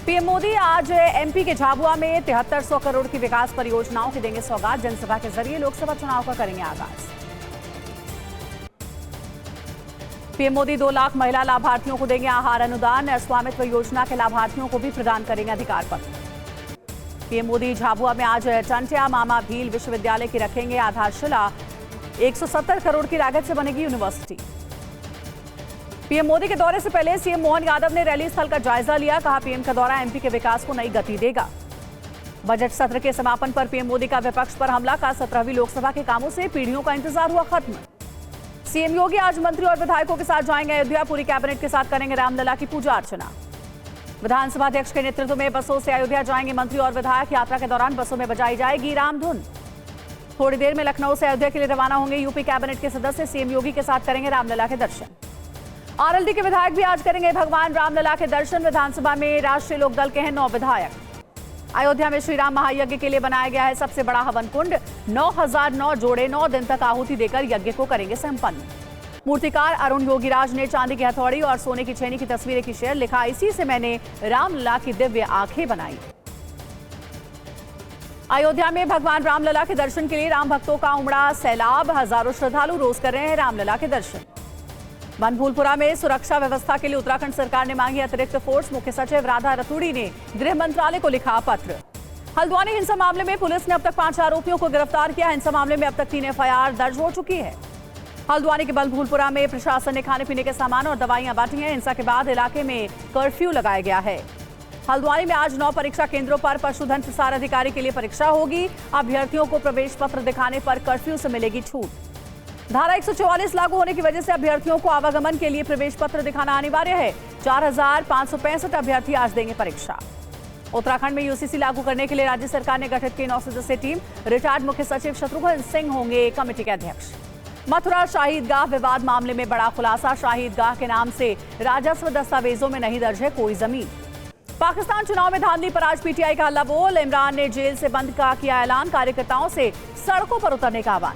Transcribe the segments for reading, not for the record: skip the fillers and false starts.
PM Modi आज MP के झाबुआ में 7300 करोड़ की विकास परियोजनाओं की देंगे सौगात। जनसभा के जरिए लोकसभा चुनाव का करेंगे आगाज। पीएम मोदी 2 लाख महिला लाभार्थियों को देंगे आहार अनुदान। स्वामित्व योजना के लाभार्थियों को भी प्रदान करेंगे अधिकार पत्र। पीएम मोदी झाबुआ में आज टंट्या मामा भील विश्वविद्यालय की रखेंगे आधारशिला। 170 करोड़ की लागत से बनेगी यूनिवर्सिटी। पीएम मोदी के दौरे से पहले सीएम मोहन यादव ने रैली स्थल का जायजा लिया। कहा, पीएम का दौरा एमपी के विकास को नई गति देगा। बजट सत्र के समापन पर पीएम मोदी का विपक्ष पर हमला। का 17वीं लोकसभा के कामों से पीढ़ियों का इंतजार हुआ खत्म। सीएम योगी आज मंत्री और विधायकों के साथ जाएंगे अयोध्या। पूरी कैबिनेट के साथ करेंगे रामलला की पूजा अर्चना। विधानसभा अध्यक्ष के नेतृत्व में बसों से अयोध्या जाएंगे मंत्री और विधायक। यात्रा के दौरान बसों में बजाई जाएगी रामधुन। थोड़ी देर में लखनऊ से अयोध्या के लिए रवाना होंगे यूपी कैबिनेट के सदस्य। सीएम योगी के साथ करेंगे रामलला के दर्शन। आरएलडी के विधायक भी आज करेंगे भगवान रामलला के दर्शन। विधानसभा में राष्ट्रीय लोकदल के हैं 9 विधायक। अयोध्या में श्रीराम महायज्ञ के लिए बनाया गया है सबसे बड़ा हवन कुंड। 9009 जोड़े 9 दिन तक आहुति देकर यज्ञ को करेंगे संपन्न। मूर्तिकार अरुण योगीराज ने चांदी की हथौड़ी और सोने की छेनी की तस्वीरें की शेयर। लिखा, इसी से मैंने रामलला की दिव्य आंखें बनाई। अयोध्या में भगवान रामलला के दर्शन के लिए राम भक्तों का उमड़ा सैलाब। हजारों श्रद्धालु रोज कर रहे हैं रामलला के दर्शन। बनभूलपुरा में सुरक्षा व्यवस्था के लिए उत्तराखंड सरकार ने मांगी अतिरिक्त फोर्स। मुख्य सचिव राधा रतूड़ी ने गृह मंत्रालय को लिखा पत्र। हल्द्वानी हिंसा मामले में पुलिस ने अब तक 5 आरोपियों को गिरफ्तार किया। हिंसा मामले में अब तक 3 एफआईआर दर्ज हो चुकी है। हल्द्वानी के बनभूलपुरा में प्रशासन ने खाने पीने के सामान और दवाइयां बांटी हैं। हिंसा के बाद इलाके में कर्फ्यू लगाया गया है। हल्द्वानी में आज 9 परीक्षा केंद्रों पर पशुधन प्रसार अधिकारी के लिए परीक्षा होगी। अभ्यर्थियों को प्रवेश पत्र दिखाने पर कर्फ्यू से मिलेगी छूट। धारा 144 लागू होने की वजह से अभ्यर्थियों को आवागमन के लिए प्रवेश पत्र दिखाना अनिवार्य है। 4565 अभ्यर्थी आज देंगे परीक्षा। उत्तराखंड में यूसीसी लागू करने के लिए राज्य सरकार ने गठित की 9 सदस्यीय टीम। रिटायर्ड मुख्य सचिव शत्रुघ्न सिंह होंगे कमेटी के अध्यक्ष। मथुरा शाहीदगाह विवाद मामले में बड़ा खुलासा। शाहीदगाह के नाम से राजस्व दस्तावेजों में नहीं दर्ज है कोई जमीन। पाकिस्तान चुनाव में धांधली पर आज पीटीआई का हल्ला बोल। इमरान ने जेल से बंद का किया ऐलान। कार्यकर्ताओं से सड़कों पर उतरने का आह्वान।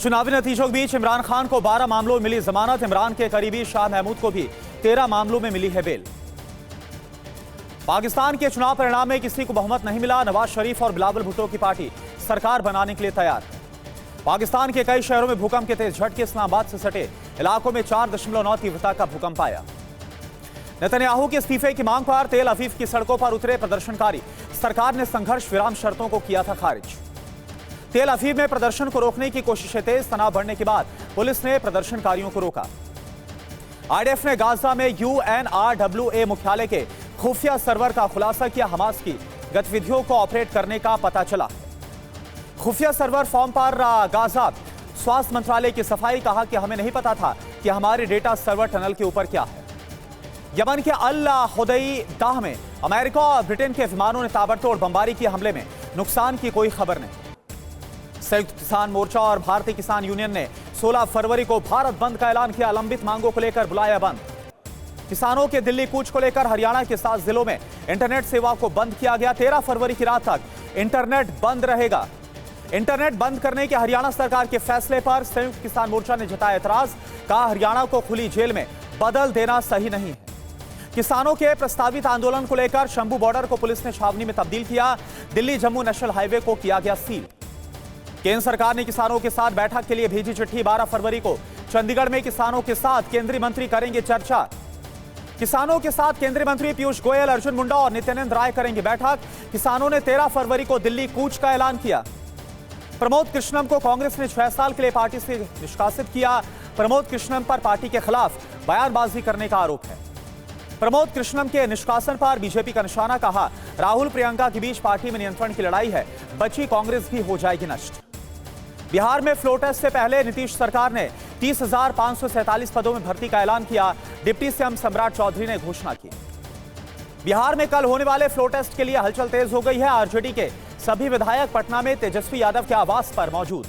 चुनावी नतीजों के बीच इमरान खान को 12 मामलों में मिली जमानत। इमरान के करीबी शाह महमूद को भी 13 मामलों में मिली है बेल। पाकिस्तान के चुनाव परिणाम में किसी को बहुमत नहीं मिला। नवाज शरीफ और बिलावल भुट्टो की पार्टी सरकार बनाने के लिए तैयार। पाकिस्तान के कई शहरों में भूकंप के तेज झटके। इस्लामाबाद से सटे इलाकों में 4.9 तीव्रता का भूकंप आया। नेतन्याहू के इस्तीफे की मांग पर तेल अवीव की सड़कों पर उतरे प्रदर्शनकारी। सरकार ने संघर्ष विराम शर्तों को किया था खारिज। तेल अवीव में प्रदर्शन को रोकने की कोशिशें तेज। तनाव बढ़ने के बाद पुलिस ने प्रदर्शनकारियों को रोका। आईडीएफ ने गाजा में यूएनआरडब्ल्यूए मुख्यालय के खुफिया सर्वर का खुलासा किया। हमास की गतिविधियों को ऑपरेट करने का पता चला। खुफिया सर्वर फॉर्म पर गाजा स्वास्थ्य मंत्रालय की सफाई। कहा कि हमें नहीं पता था कि हमारे डेटा सर्वर टनल के ऊपर क्या है। यमन के अल हुदैदा में अमेरिका और ब्रिटेन के विमानों ने ताबड़तोड़ बमबारी की। हमले में नुकसान की कोई खबर नहीं। संयुक्त किसान मोर्चा और भारतीय किसान यूनियन ने 16 फरवरी को भारत बंद का ऐलान किया। लंबित मांगों को लेकर बुलाया बंद। किसानों के दिल्ली कूच को लेकर हरियाणा के 7 जिलों में इंटरनेट सेवा को बंद किया गया। 13 फरवरी की रात तक इंटरनेट बंद रहेगा। इंटरनेट बंद करने के हरियाणा सरकार के फैसले पर संयुक्त किसान मोर्चा ने जताया एतराज। कहा, हरियाणा को खुली जेल में बदल देना सही नहीं है। किसानों के प्रस्तावित आंदोलन को लेकर शंभू बॉर्डर को पुलिस ने छावनी में तब्दील किया। दिल्ली जम्मू नेशनल हाईवे को किया गया सील। केंद्र सरकार ने किसानों के साथ बैठक के लिए भेजी चिट्ठी। 12 फरवरी को चंडीगढ़ में किसानों के साथ केंद्रीय मंत्री करेंगे चर्चा। किसानों के साथ केंद्रीय मंत्री पीयूष गोयल, अर्जुन मुंडा और नित्यानंद राय करेंगे बैठक। किसानों ने 13 फरवरी को दिल्ली कूच का ऐलान किया। प्रमोद कृष्णम को कांग्रेस ने 6 साल के लिए पार्टी से निष्कासित किया। प्रमोद कृष्णम पर पार्टी के खिलाफ बयानबाजी करने का आरोप है। प्रमोद कृष्णम के निष्कासन पर बीजेपी का निशाना। कहा, राहुल प्रियंका के बीच पार्टी में नियंत्रण की लड़ाई है। बची कांग्रेस भी हो जाएगी नष्ट। बिहार में फ्लो टेस्ट से पहले नीतीश सरकार ने 30,547 पदों में भर्ती का ऐलान किया। डिप्टी सीएम सम्राट चौधरी ने घोषणा की। बिहार में कल होने वाले फ्लो टेस्ट के लिए हलचल तेज हो गई है। आरजेडी के सभी विधायक पटना में तेजस्वी यादव के आवास पर मौजूद।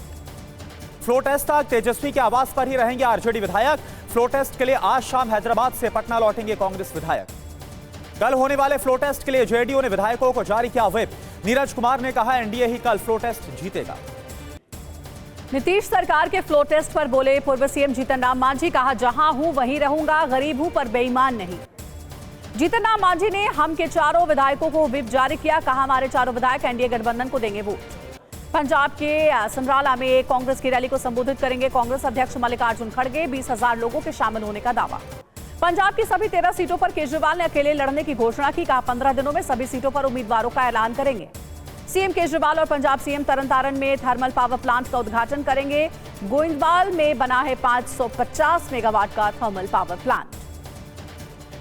फ्लो टेस्ट तक तेजस्वी के आवास पर ही रहेंगे आरजेडी विधायक। फ्लो टेस्ट के लिए आज शाम हैदराबाद से पटना लौटेंगे कांग्रेस विधायक। कल होने वाले फ्लो टेस्ट के लिए जेडीयू ने विधायकों को जारी किया व्हिप। नीरज कुमार ने कहा, एनडीए ही कल फ्लो टेस्ट जीतेगा। नीतीश सरकार के फ्लो टेस्ट पर बोले पूर्व सीएम जीतन राम मांझी। कहा, जहां हूं वहीं रहूंगा, गरीब हूं पर बेईमान नहीं। जीतन राम मांझी ने हम के चारों विधायकों को व्हिप जारी किया, कहा हमारे चारों विधायक एनडीए गठबंधन को देंगे वोट। पंजाब के समराला में कांग्रेस की रैली को संबोधित करेंगे कांग्रेस अध्यक्ष मल्लिकार्जुन खड़गे, 20,000 लोगों के शामिल होने का दावा। पंजाब की सभी 13 सीटों पर केजरीवाल ने अकेले लड़ने की घोषणा की, कहा 15 दिनों में सभी सीटों पर उम्मीदवारों का ऐलान करेंगे। सीएम केजरीवाल और पंजाब सीएम तरनतारन में थर्मल पावर प्लांट का उद्घाटन करेंगे। गोइंदवाल में बना है 550 मेगावाट का थर्मल पावर प्लांट।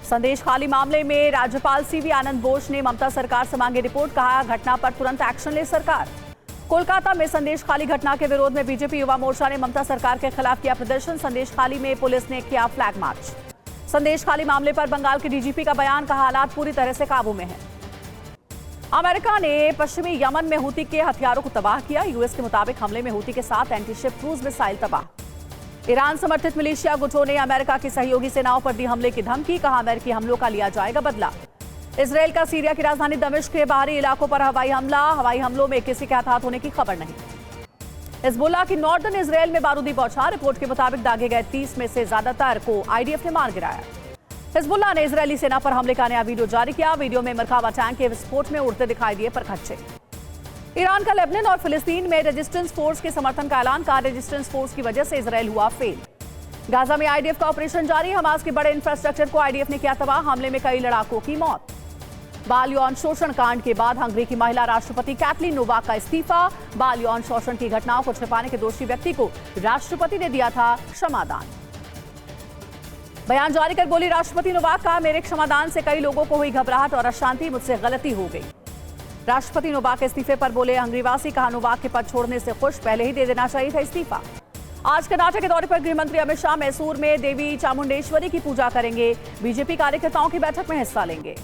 संदेश खाली मामले में राज्यपाल सीवी आनंद बोस ने ममता सरकार से मांगी रिपोर्ट, कहा घटना पर तुरंत एक्शन ले सरकार। कोलकाता में संदेश खाली घटना के विरोध में बीजेपी युवा मोर्चा ने ममता सरकार के खिलाफ किया प्रदर्शन। संदेश खाली में पुलिस ने किया फ्लैग मार्च। संदेश खाली मामले पर बंगाल के डीजीपी का बयान, कहा हालात पूरी तरह से काबू में है। अमेरिका ने पश्चिमी यमन में हूती के हथियारों को तबाह किया। यूएस के मुताबिक हमले में हूती के साथ एंटीशिप क्रूज मिसाइल तबाह। ईरान समर्थित मिलिशिया गुटों ने अमेरिका की सहयोगी सेनाओं पर दी हमले की धमकी, कहा अमेरिकी हमलों का लिया जाएगा बदला। इसराइल का सीरिया की राजधानी दमिश्क के बाहरी इलाकों पर हवाई हमला, हवाई हमलों में किसी के हताहत होने की खबर नहीं। हिजबुल्लाह की नॉर्दर्न इसराइल में बारूदी बौछार, रिपोर्ट के मुताबिक दागे गए 30 में से ज्यादातर को आईडीएफ ने मार गिराया। हिजबुल्लाह ने इजरायली सेना पर हमले का नया वीडियो जारी किया। वीडियो में मरकावा टैंक के विस्फोट में उड़ते दिखाई दिए परखच्चे। ईरान का लेबनान और फिलिस्तीन में रेजिस्टेंस फोर्स के समर्थन का ऐलान, कहा रेजिस्टेंस फोर्स की वजह से इजरायल हुआ फेल। गाजा में आईडीएफ का ऑपरेशन जारी, हमास के बड़े इंफ्रास्ट्रक्चर को आईडीएफ ने किया तबाह। हमले में कई लड़ाकों की मौत। बाल यौन शोषण कांड के बाद हंगरी की महिला राष्ट्रपति कैटलिन नोवाक का इस्तीफा। बाल यौन शोषण की घटनाओं को छिपाने के दोषी व्यक्ति को राष्ट्रपति ने दिया था क्षमादान। बयान जारी कर बोली राष्ट्रपति नोवाक, का मेरे क्षमादान से कई लोगों को हुई घबराहट और अशांति, मुझसे गलती हो गई। राष्ट्रपति नोवाक के इस्तीफे पर बोले हंगरीवासी, कहा नोवाक के पद छोड़ने से खुश, पहले ही दे देना चाहिए था इस्तीफा। आज कर्नाटक के दौरे पर गृहमंत्री अमित शाह मैसूर में देवी चामुंडेश्वरी की पूजा करेंगे। बीजेपी कार्यकर्ताओं की बैठक में हिस्सा लेंगे।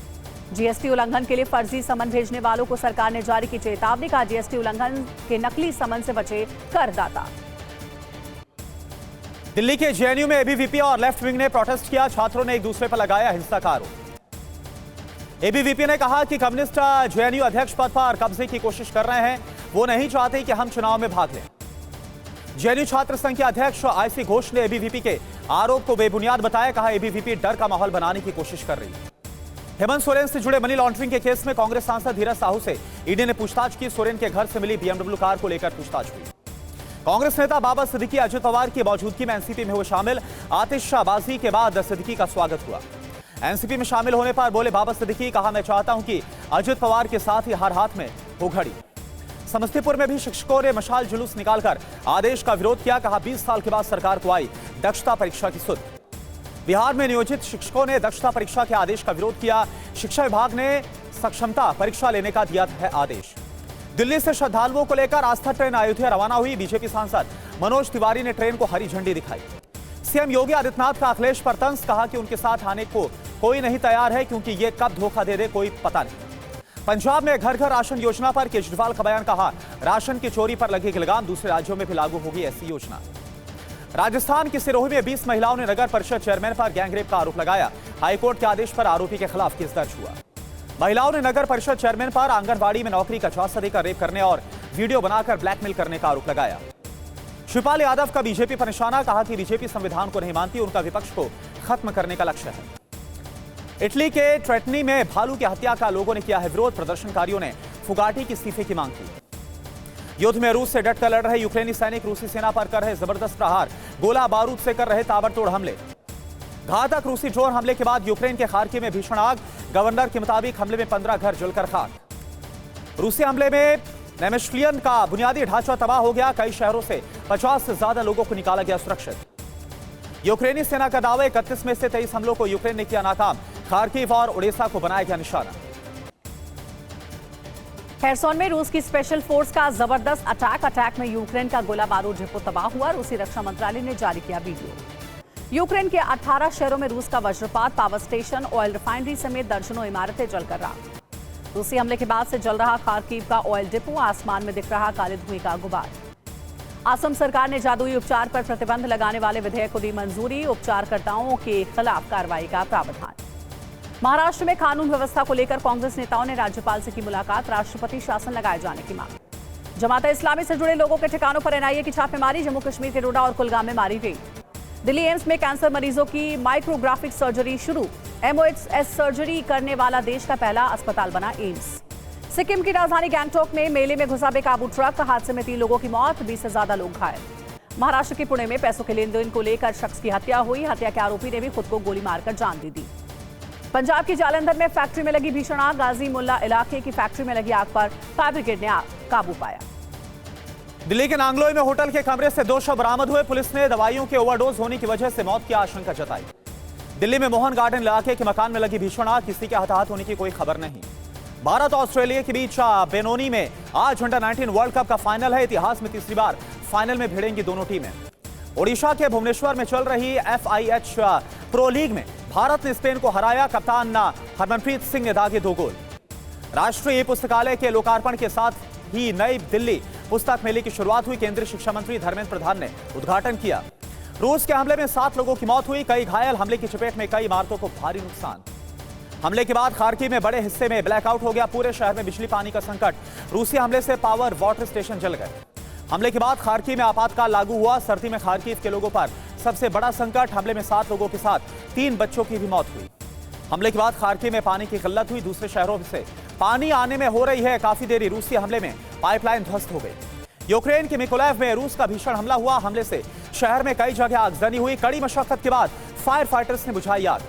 जीएसटी उल्लंघन के लिए फर्जी समन भेजने वालों को सरकार ने जारी की चेतावनी, कहा जीएसटी उल्लंघन के नकली समन से बचे करदाता। दिल्ली के जेएनयू में एबीवीपी और लेफ्ट विंग ने प्रोटेस्ट किया। छात्रों ने एक दूसरे पर लगाया हिंसा का आरोप। एबीवीपी ने कहा कि कम्युनिस्ट जेएनयू अध्यक्ष पद पर कब्जे की कोशिश कर रहे हैं, वो नहीं चाहते कि हम चुनाव में भाग लें। जेएनयू छात्र संघ के अध्यक्ष आईसी घोष ने एबीवीपी के आरोप को बेबुनियाद बताया, कहा एबीवीपी डर का माहौल बनाने की कोशिश कर रही है। हेमंत सोरेन से जुड़े मनी लॉन्ड्रिंग के केस में कांग्रेस सांसद धीरज साहू से ईडी ने पूछताछ की। सोरेन के घर से मिली बीएमडब्ल्यू कार को लेकर पूछताछ हुई। कांग्रेस नेता बाबा सिद्दीकी अजित पवार की मौजूदगी में एनसीपी में हुए शामिल। आतिशबाजी के बाद सिद्दीकी का स्वागत हुआ। एनसीपी में शामिल होने पर बोले बाबा सिद्दीकी, कहा मैं चाहता हूं कि अजित पवार के साथ ही हर हाथ में हो घड़ी। समस्तीपुर में भी शिक्षकों ने मशाल जुलूस निकालकर आदेश का विरोध किया, कहा 20 साल के बाद सरकार को आई दक्षता परीक्षा की सुध। बिहार में नियोजित शिक्षकों ने दक्षता परीक्षा के आदेश का विरोध किया। शिक्षा विभाग ने सक्षमता परीक्षा लेने का दिया है आदेश। दिल्ली से श्रद्धालुओं को लेकर आस्था ट्रेन अयोध्या रवाना हुई। बीजेपी सांसद मनोज तिवारी ने ट्रेन को हरी झंडी दिखाई। सीएम योगी आदित्यनाथ का अखिलेश पर तंज, कहा कि उनके साथ आने को कोई नहीं तैयार है, क्योंकि ये कब धोखा दे दे कोई पता नहीं। पंजाब में घर घर राशन योजना पर केजरीवाल का बयान, कहा राशन की चोरी पर लगेगी लगाम, दूसरे राज्यों में भी लागू होगी ऐसी योजना। राजस्थान के सिरोही में 20 महिलाओं ने नगर परिषद चेयरमैन पर गैंगरेप का आरोप लगाया। हाईकोर्ट के आदेश पर आरोपी के खिलाफ केस दर्ज हुआ। महिलाओं ने नगर परिषद चेयरमैन पर आंगनबाड़ी में नौकरी का झांसा देकर रेप करने और वीडियो बनाकर ब्लैकमेल करने का आरोप लगाया। शिवपाल यादव का बीजेपी पर निशाना, कहा कि बीजेपी संविधान को नहीं मानती, उनका विपक्ष को खत्म करने का लक्ष्य है। इटली के ट्रेटनी में भालू की हत्या का लोगों ने किया है विरोध। प्रदर्शनकारियों ने फुगाटी के इस्तीफे की मांग की। युद्ध में रूस से डटकर लड़ रहे यूक्रेनी सैनिक रूसी सेना पर कर रहे जबरदस्त प्रहार, गोला बारूद से कर रहे ताबड़तोड़ हमले। घातक रूसी ड्रोन हमले के बाद यूक्रेन के खार्किव में भीषण आग। गवर्नर के मुताबिक हमले में 15 घर जलकर खाक। रूसी हमले में नेमेश्लियन का बुनियादी ढांचा तबाह हो गया। कई शहरों से 50 से ज्यादा लोगों को निकाला गया सुरक्षित। यूक्रेनी सेना का दावा, 31 में से 23 हमलों को यूक्रेन ने किया नाकाम। खार्किव और ओडेसा को बनाया गया निशाना। खेरसोन में रूस की स्पेशल फोर्स का जबरदस्त अटैक में यूक्रेन का गोला बारूद डिपो तबाह हुआ। रूसी रक्षा मंत्रालय ने जारी किया वीडियो। यूक्रेन के 18 शहरों में रूस का वज्रपात, पावर स्टेशन, ऑयल रिफाइनरी समेत दर्जनों इमारतें जलकर राख। रूसी हमले के बाद से जल रहा खार्किव का ऑयल डिपो, आसमान में दिख रहा काले धुएं का गुबार। असम सरकार ने जादुई उपचार पर प्रतिबंध लगाने वाले विधेयक को दी मंजूरी। उपचारकर्ताओं के खिलाफ कार्रवाई का प्रावधान। महाराष्ट्र में कानून व्यवस्था को लेकर कांग्रेस नेताओं ने राज्यपाल से की मुलाकात। राष्ट्रपति शासन लगाए जाने की मांग। जमात इस्लामी से जुड़े लोगों के ठिकानों पर एनआईए की छापेमारी। जम्मू कश्मीर के डोडा और कुलगाम में मारी गई। दिल्ली एम्स में कैंसर मरीजों की माइक्रोग्राफिक सर्जरी शुरू। MOHS सर्जरी करने वाला देश का पहला अस्पताल बना एम्स। सिक्किम की राजधानी गैंगटॉक में मेले में घुसा बेकाबू ट्रक, हादसे में 3 लोगों की मौत, 20 से ज्यादा लोग घायल। महाराष्ट्र के पुणे में पैसों के लेन देन को लेकर शख्स की हत्या हुई। हत्या के आरोपी ने भी खुद को गोली मारकर जान दे दी। पंजाब की जालंधर में फैक्ट्री में लगी भीषण आग, गाजी मुल्ला इलाके की फैक्ट्री में लगी आग पर फायर ब्रिगेड ने काबू पाया। दिल्ली के नांगलोई में होटल के कमरे से 2 शव बरामद हुए। पुलिस ने दवाइयों के ओवरडोज होने की वजह से मौत की आशंका जताई। दिल्ली में मोहन गार्डन इलाके के मकान में लगी भीषण आग, किसी के हताहत होने की कोई खबर नहीं। भारत और ऑस्ट्रेलिया के बीच बेनोनी में आज अंडर-19 वर्ल्ड कप का फाइनल है। इतिहास में तीसरी बार फाइनल में भिड़ेंगी दोनों टीमें। ओडिशा के भुवनेश्वर में चल रही FIH प्रो लीग में भारत ने स्पेन को हराया। कप्तान हरमनप्रीत सिंह ने दागे 2 गोल। राष्ट्रीय पुस्तकालय के लोकार्पण के साथ ही नई दिल्ली पुस्तक मेले की शुरुआत हुई। केंद्रीय शिक्षा मंत्री धर्मेंद्र प्रधान ने उद्घाटन किया। रूस के हमले में 7 लोगों की मौत हुई, कई घायल। हमले की चपेट में कई इमारतों को भारी नुकसान। हमले के बाद खार्किव में बड़े हिस्से में ब्लैकआउट हो गया। पूरे शहर में बिजली पानी का संकट। रूसी हमले से पावर वाटर स्टेशन जल गए। हमले के बाद खार्किव में आपातकाल लागू हुआ। सर्दी में खार्किव के लोगों पर सबसे बड़ा संकट। हमले में 7 लोगों के साथ 3 बच्चों की भी मौत हुई। हमले के बाद खार्किव में पानी की किल्लत हुई। दूसरे शहरों से पानी आने में हो रही है काफी देरी। रूसी हमले में पाइपलाइन ध्वस्त हो गई। यूक्रेन के मिकोलाइव में रूस का भीषण हमला हुआ। हमले से शहर में कई जगह आगजनी हुई। कड़ी मशक्कत के बाद फायर फाइटर्स ने बुझाई आग।